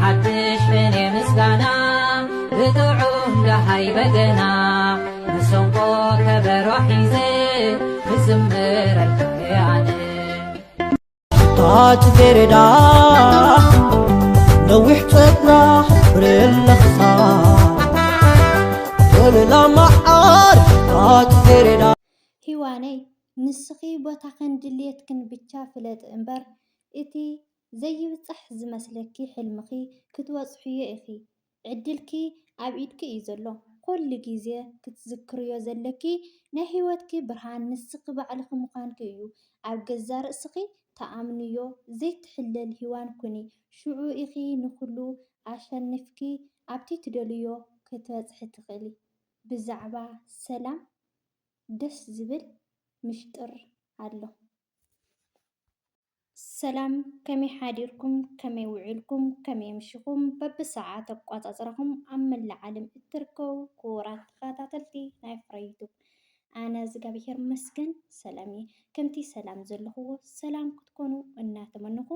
بحدش من مسكانا بتوعهم لهاي بقنا مسنقو كبرو حيزي بزمر الكياني طاج زردا نوح تطلع برل خصار ولا معار طاج زردا هواني نسخي بوتا خندليتكن بچا فلጥ انبر اتي ዘይብፅሕ ዝመስለኪ ሕልምኺ ክትወፅሕዮ ኢኺ ዕድልኪ ኣብ ኢድኪ እዩ ዘሎ ኩሉ ግዜ ክትዝክርዮ ዘለኪ ናይ ሂወትኪ ብርሃን ንስኺ ባዕልኺ ምዃንኪ እዩ ኣብ ገዛ ርእስኺ ተኣምንዮ ዘይትሕለል ሂዋን ኩኒ ሽዑ ኢኺ ንኩሉ ኣሸኒፍኪ ኣብቲ ትደልዮ ክትበፅሒ ትኽእሊ ብዛዕባ ሰላም ደስ ዝብል ምሽጥር ኣሎ ሰላም ከመይ ሓዲርኩም ከመይ ውዒልኩም ከመይ ምሽኹም በብሰዓት ኣቋፃፅረኹም ኣብ መላእ ዓለም እትርከቡ ክቡራት ተኸታተልቲ ናይ ፍረ ዩቱብ ኣነ እግዚኣብሔር መስገን ሰላም እየ ከምቲ ሰላም ዘለኽዎ ሰላም ክትኮኑ እናተመንኹ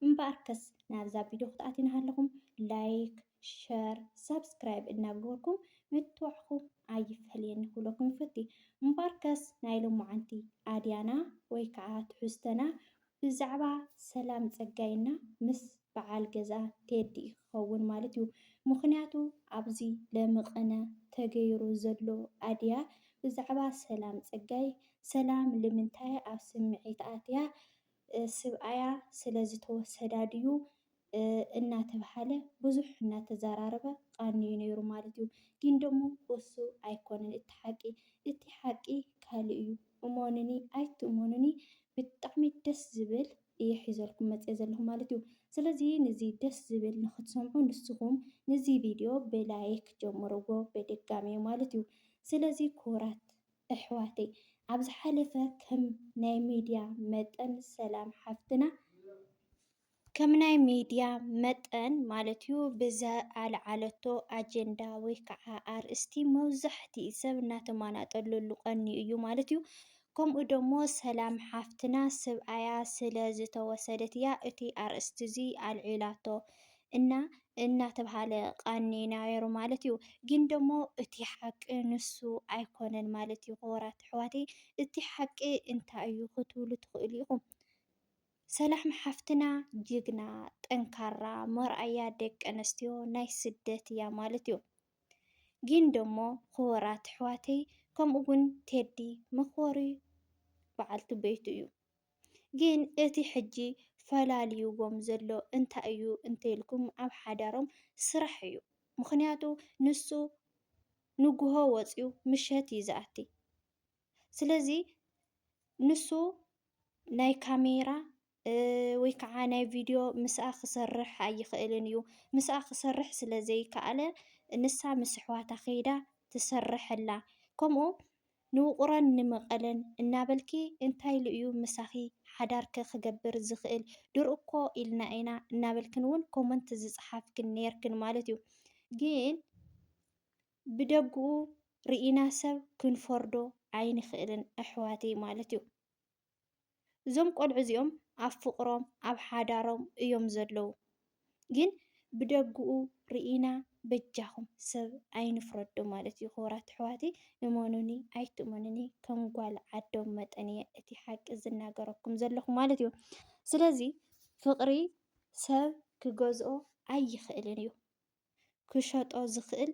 እምበኣርከስ ናብዛ ቪድዮ ክትኣትዩ እናሃለኹም ላይክ ሸር ሰብስክራይብ እናገበርኩም ምትዋዕኹም ኣይፈልየኒ ክብለኩም ይፈቲ እምበኣርከስ ናይ ሎሙዓንቲ ኣድያና ወይ ከዓ ትሕዝቶና ብዛዕባ ሰላም ፀጋይና ምስ በዓል ገዛ ቴዲ ክኸውን ማለት እዩ ምክንያቱ ኣብዚ ለምቐነ ተገይሩ ዘሎ ኣድያ ብዛዕባ ሰላም ፀጋይ ሰላም ንምንታይ ኣብ ስምዒት ኣትያ ስብኣያ ስለ ዝተወሰዳ ድዩ እናተባሃለ ብዙሕ እናተዘራረበ ቃንዩ ነይሩ ማለት እዩ ግን ደሞ እሱ ኣይኮነን እቲ ሓቂ ካልእ እዩ እሞንኒ ኣይትእሞንኒ ብጣዕሚ ደስ ዝብል እየ ሒዘልኩም መፅአ ዘለኹ ማለት እዩ ስለዚ ነዚ ደስ ዝብል ንክትሰምዑ ንስኹም ነዚ ቪድዮ ብላይክ ጀምርዎ በድጋሚ ማለት እዩ ስለዚ ክቡራት ኣሕዋተይ ኣብ ዝሓለፈ ከም ናይ ሚድያ መጠን ሰላም ሓፍትና ከም ናይ ሚድያ መጠን ማለት እዩ ብዝኣልዓለቶ ኣጀንዳ ወይ ከዓ ኣርእስቲ መብዛሕትኡ ሰብ እናተማናጠለሉ ቀኒዩ እዩ ማለት እዩ ከምኡ ደሞ ሰላም ሓፍትና ስብኣያ ስለ ዝተወሰደት እያ እቲ ኣርእስቲ እዚ ኣልዒላቶ እና እናተባሃለ ቃኒዩ ነይሩ ማለት እዩ ግን ደሞ እቲ ሓቂ ንሱ ኣይኮነን ማለት እዩ ክቡራት ኣሕዋተይ እቲ ሓቂ እንታይ እዩ ክትብሉ ትኽእሉ ኢኹም ሰላም ሓፍትና ጅግና ጠንካራ መርኣያ ደቂ ኣንስትዮ ናይ ስደት እያ ማለት እዩ ግን ደሞ ክቡራት ኣሕዋተይ ከምኡ እውን ቴዲ መክበሪ በዓልቲ ቤቱ እዩ ግን እቲ ሕጂ ፈላልይዎም ዘሎ እንታይ እዩ እንተኢልኩም ኣብ ሓዳሮም ስራሕ እዩ ምክንያቱ ንሱ ንጉሆ ወፂኡ ምሸት እዩ ዝኣቲ ስለዚ ንሱ ናይ ካሜራ ወይ ከዓ ናይ ቪድዮ ምስኣ ክሰርሕ ኣይኽእልን እዩ ምስኣ ክሰርሕ ስለ ዘይከኣለ ንሳ ምስ ኣሕዋታ ከይዳ ትሰርሐላ ከምኡ ንውቁረን ንመቐለን እናበልኪ እንታይ እዩ ምሳኺ ሓዳርከ ክገብር ዝኽእል ድርኡ እኮ ኢልና ኢና እናበልክን እውን ኮመንት ዝፀሓፍክን ነርክን ማለት እዩ ግን ብደጉኡ ርኢና ሰብ ክንፈርዶ ኣይንኽእልን ኣሕዋተይ ማለት እዩ እዞም ቆልዑ እዚኦም ኣብ ፍቅሮም ኣብ ሓዳሮም እዮም ዘለዉ ግን ብደጉኡ ርኢና በጃኹም ሰብ ኣይንፍረዶ ማለት እዩ ክቡራት ኣሕዋተይ እመኑኒ ኣይትእመኑኒ ከም ጓል ዓዶም መጠን እየ እቲ ሓቂ ዝናገረኩም ዘለኹ ማለት እዩ ስለዚ ፍቅሪ ሰብ ክገዝኦ ኣይኽእልን እዩ ክሸጦ ዝኽእል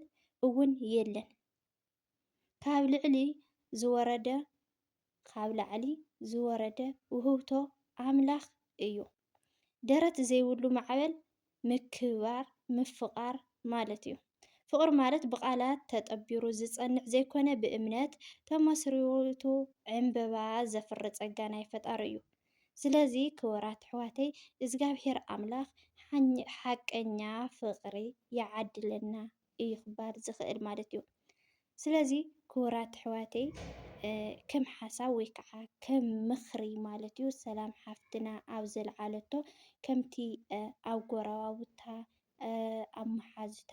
እውን የለን ካብ ላዕሊ ዝወረደ ውህብቶ ኣምላኽ እዩ ደረት ዘይብሉ ማዕበል ምክብባር ምፍቃር ማለት እዩ ፍቅሪ ማለት ብቃላት ተጠቢሩ ዝፀንዕ ዘይኮነ ብእምነት ተመስሪቱ ዕንበባ ዘፍሪ ፀጋ ናይ ፈጣሪ እዩ ስለዚ ክቡራት ኣሕዋተይ እግዚኣብሔር ኣምላኽ ሓቀኛ ፍቅሪ ይዓድለና እዩ ክባል ዝኽእል ማለት እዩ ስለዚ ክቡራት ኣሕዋተይ ከም ሓሳብ ወይ ከዓ ከም ምኽሪ ማለት እዩ ሰላም ሓፍትና ኣብ ዘለዓለቶ ከምቲ ኣብ ጎረባብታ ኣብ መሓዝታ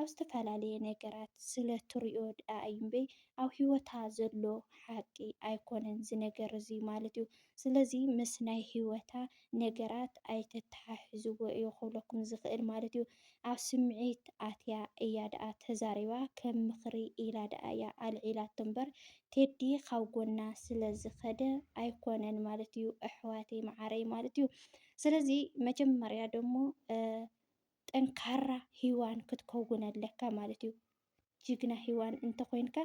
ኣብ ዝተፈላለየ ነገራት ስለ ትሪኦ ድኣ እዩ እምበይ ኣብ ሂወታ ዘሎ ሓቂ ኣይኮነን እዚ ነገር እዚ ማለት እዩ። ስለዚ ምስ ናይ ሂወታ ነገራት ኣይተተሓሕዝዎ እየ ክብለኩም ዝኽእል ማለት እዩ። ኣብ ስምዒት ኣትያ እያ ድኣ ተዛሪባ ከም ምኽሪ ኢላ ድኣ እያ ኣልዒላቶ እምበር ቴዲ ካብ ጎና ስለ ዝኸደ ኣይኮነን ማለት እዩ ኣሕዋተይ ማዓረይ ማለት እዩ። ስለዚ መጀመርያ ደሞ ጠንካራ ሂዋን ክትከውን ኣለካ ማለት እዩ። ጅግና ሂዋን እንተኮይንካ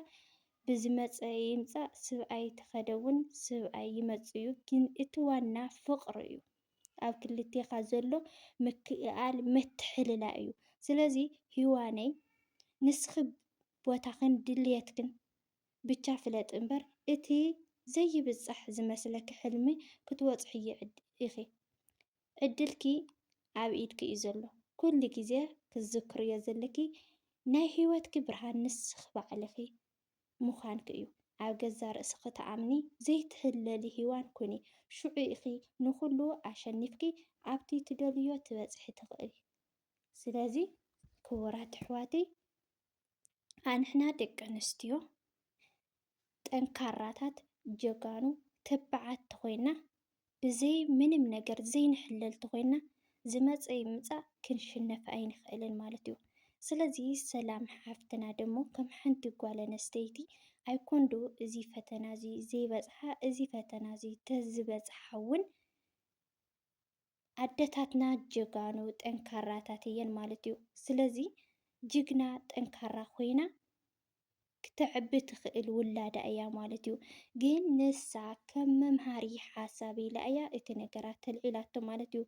ብዝመፀ ይምፃእ ስብኣይ ተኸደ እውን ስብኣይ ይመፅእ እዩ። ግን እቲ ዋና ፍቕሪ እዩ። ኣብ ክልቴኻ ዘሎ ምክእኣል ምትሕልላእ እዩ። ስለዚ ሂዋነይ ንስኺ ቦታኽን ድሌትክን ብቻ ፍለጥ እምበር እቲ ዘይብፃሕ ዝመስለኪ ሕልሚ ክትበፅሕዮ ኢኺ። ዕድልኪ ኣብ ኢድኪ እዩ ዘሎ። ኩሉ ግዜ ክዝክርዮ ዘለኪ ናይ ሂወትኪ ብርሃን ንስኺ ባዕልኺ ምዃንኪ እዩ። ኣብ ገዛ ርእስኺ ተኣምኒ ዘይትህለሊ ሂዋን ኩኒ። ሽዑ ኢኺ ንኩሉ ኣሸኒፍኪ ኣብቲ ትደልዮ ትበፅሒ ትኽእል። ስለዚ ክቡራት ኣሕዋተይ ኣንሕና ደቂ ኣንስትዮ ጠንካራታት ጀጋኑ ተባዓቲ ኮይና ብዘይ ምንም ነገር ዘይንሕለል ተኮይና ዝመፀ ይምፃእ ክንሽነፍ ኣይንኽእልን ማለት እዩ። ስለዚ ሰላም ሓፍትና ደሞ ከም ሓንቲ ጓል ኣንስተይቲ ኣይኮንዶ እዚ ፈተና እዚ ዘይበፅሓ እዚ ፈተና እዚ ተዝበፅሓ እውን ኣደታትና ጀጋኑ ጠንካራታት እየን ማለት እዩ። ስለዚ ጅግና ጠንካራ ኮይና ክተዕቢ ትኽእል ውላዳ እያ ማለት እዩ። ግን ንሳ ከም መምሃሪ ሓሳብ ኢላ እያ እቲ ነገራት ተልዒላቶ ማለት እዩ።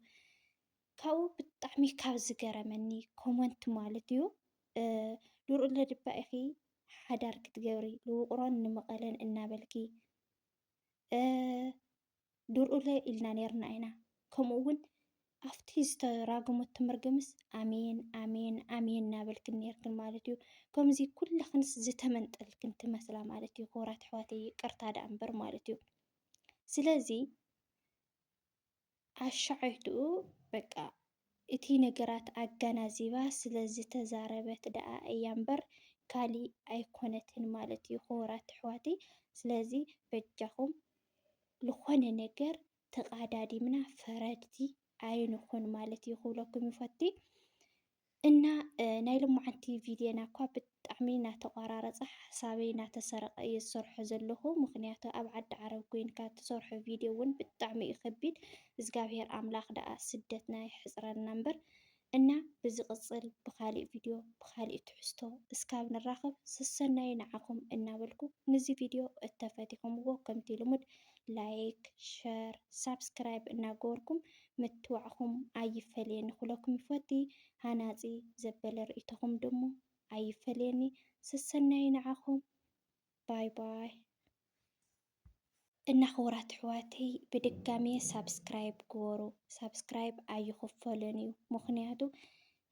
ካብኡ ብጣዕሚ ካብ ዝገረመኒ ኮመንት ማለት እዩ ድርኡ ለድባ ኢኺ ሓዳር ክትገብሪ ንውቅሮን ንመቐለን እናበልኪ ድርኡ ለ ኢልና ነርና ኢና። ከምኡ እውን ኣብቲ ዝተራገመቶ መርገምስ ኣሜን ኣሜን ኣሜን እናበልክን ነርክን ማለት እዩ። ከምዚ ኩልኽንስ ዝተመንጠልክን ትመስላ ማለት እዩ። ክቡራት ኣሕዋተይ ይቅርታ ዳኣ እምበር ማለት እዩ። ስለዚ ኣሻዓይትኡ በቃ እቲ ነገራት ኣገናዚባ ስለ ዝተዛረበት ደኣ እያ እምበር ካሊእ ኣይኮነትን ማለት እዩ ክቡራት ኣሕዋተይ። ስለዚ በጃኹም ዝኾነ ነገር ተቃዳዲምና ፈረድቲ ኣይንኹን ማለት እዩ ክብለኩም ይፈቲ። እና ናይ ሎማዓንቲ ቪድዮና እኳ ብጣዕሚ እናተቆራረፀ ሓሳበይ እናተሰረቀ እየ ዝሰርሖ ዘለኹ። ምክንያቱ ኣብ ዓዲ ዓረብ ኮይንካ ትሰርሖ ቪድዮ እውን ብጣዕሚ እዩ ከቢድ። እግዚኣብሄር ኣምላኽ ደኣ ስደትና ይሕፅረና እምበር እና ብዝቅፅል ብካሊእ ቪድዮ ብካሊእ ትሕዝቶ እስካብ ንራኸብ ስሰናይ ንዓኹም እናበልኩ ነዚ ቪድዮ እተፈቲኹምዎ ከምቲ ልሙድ ላይክ፣ ሸር፣ ሳብስክራይብ እናገበርኩም ምትዋዕኹም ኣይፈልየኒ ክብለኩም ይፈቲ። ሃናፂ ዘበለ ርእይቶኹም ደሞ ኣይፈልየኒ። ስሰናይ ንዓኹም ባይ ባይ። እና ክቡራት ኣሕዋተይ ብድጋሜ ሳብስክራይብ ግበሩ። ሳብስክራይብ ኣይኽፈሎን እዩ። ምክንያቱ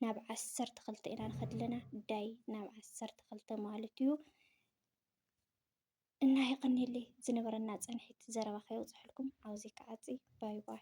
ናብ 12 ኢና ንኸድ ለና ዳይ ናብ 12 ማለት እዩ። እና ይቕኒለይ ዝነበረና ፀንሒት ዘረባ ከየውፅሐልኩም ኣብዚ ክዓፂ ባይ ባይ።